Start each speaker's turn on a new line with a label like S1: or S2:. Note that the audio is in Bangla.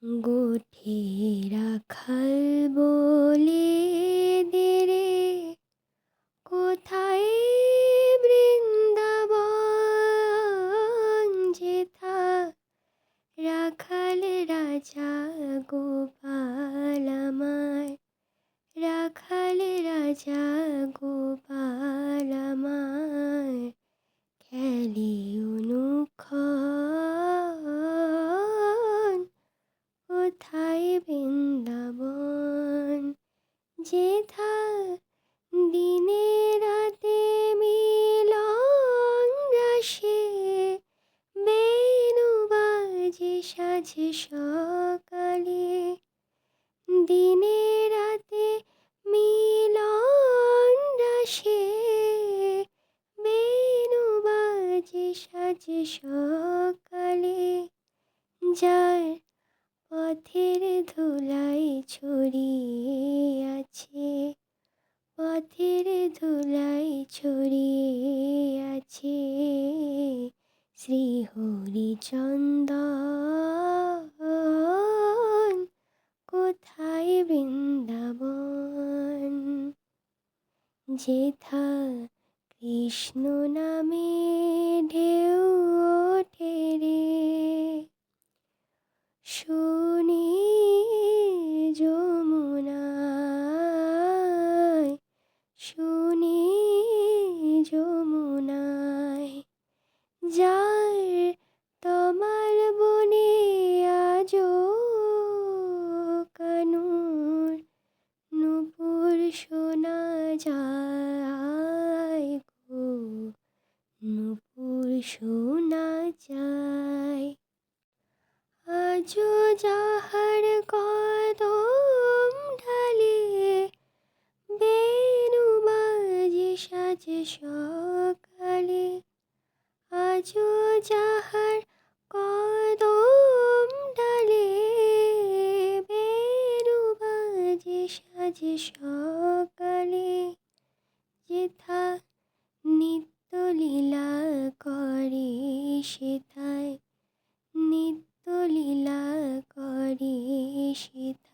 S1: গোঠে রাখাল বলে দে রে, কোথায় বৃন্দাবন যেথা রাখাল রাজা গোপাল আমায়, রাখাল রাজা গোপাল আমায় খেলে অনুক্ষণ। কোথায় বৃন্দাবন যেথা দিনে রাতে মিলন রাশে, বেণু বাজে সাঁঝে সকালে, দিনে রাতে মিলন রাশে, বেণু বাজে সাঁঝে সকালে। যার পথের ধুলাই ছড়িয়ে আছে, পথের ধুলাই ছড়িয়ে আছে, শ্রীহরিচন্দন কোথায় বৃন্দাবন যেথা কৃষ্ণ নামে ঢেউ ওঠে রে। শুনি যমুনায়, শুনি যমুনায়, যার তোমার বনে আজো কানুর নূপুর শোনা যায় গো, নূপুর শোনা যায়। আজো যাহার কদম ঢালে, বেণু বাজে সাঁঝে সকালে। আজো যাহার কদম ডালে, বেণু বাজে সাঁঝে সকালে। যেথা নিত্য লীলা করে সেথায়, নিত্য লীলা করে সেথায়